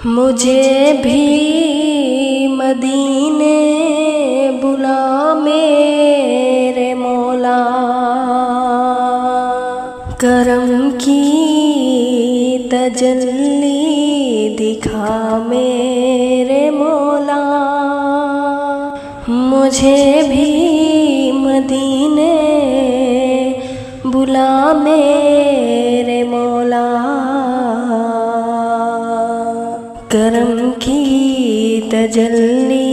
मुझे भी मदीने बुला मेरे मौला, करम की तजल्ली दिखा मेरे मौला। मुझे भी मदीने बुला मेरे मौला, करम की तजल्ली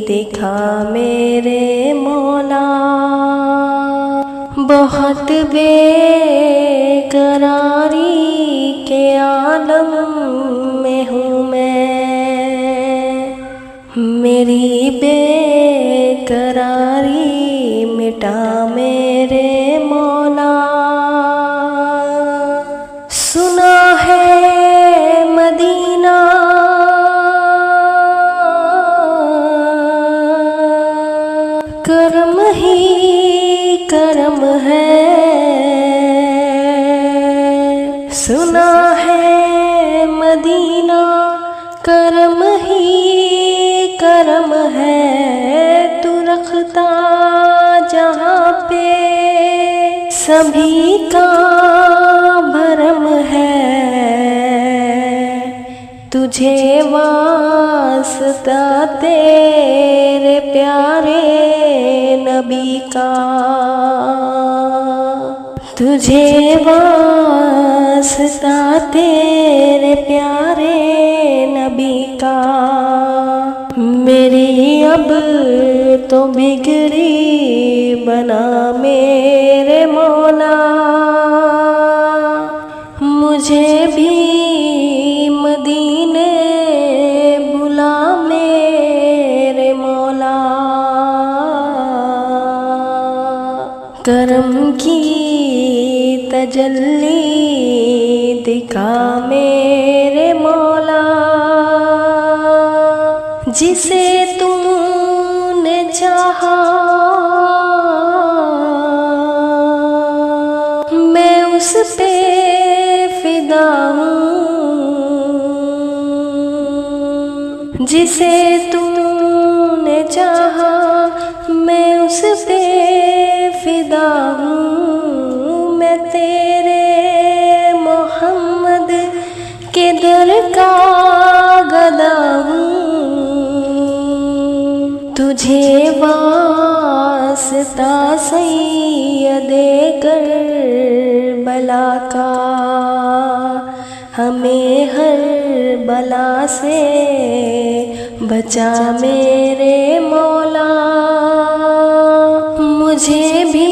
दिखा मेरे मौला। बहुत बेकरारी के आलम में हूँ मैं, मेरी बेकरारी मिटा मेरे मौला। सुना है मदीना करम ही करम है, सुना है मदीना करम ही करम है। तू रखता जहाँ पे सभी का भरम है, तुझे वास्ता तेरे प्यारे नबी का, तुझे वास्ता तेरे प्यारे नबी का। मेरी अब तो बिगड़ी बना मेरे मौला, मुझे भी मदीने बुला मेरे मौला। करम की तजल्ली दिखा मेरे मौला। जिसे तूने चाहा मैं उस पे फिदा हूँ, जिसे तूने चाहा मैं उस पे फिदा हूँ। मैं तेरे मोहम्मद के दर का गदा हूँ, तुझे वास्ता सैयदे करबला का। हमें हर बला से बचा मेरे मौला। मुझे भी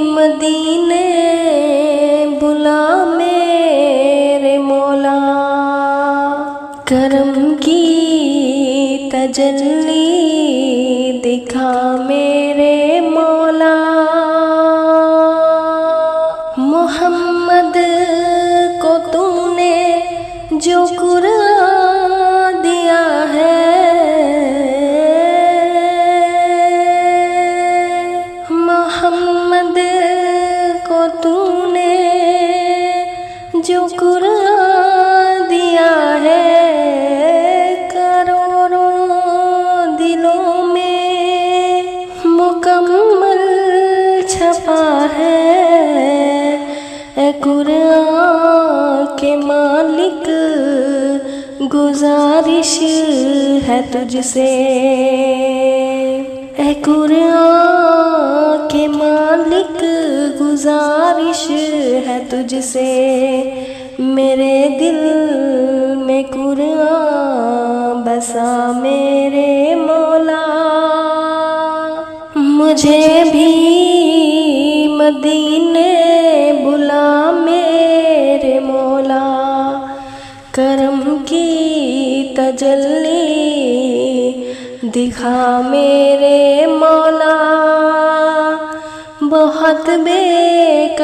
मदीने बुला मेरे मौला, करम की तजल्ली दिखा मेरे मौला। मोहम्मद को तूने जो कुरान दिया है, मोहम्मद को तूने जो कुरान दिया है, करोड़ों दिलों में मुकम्मल छपा है। ए कुरान के मालिक गुजारिश है तुझसे, ए कुरान के मालिक गुजारिश है तुझसे। मेरे दिल में कुरान बसा मेरे मौला, मुझे भी मदीने बुला मेरे मौला। करम की तजल्ली दिखा मेरे मौला। बहुत बेकरारी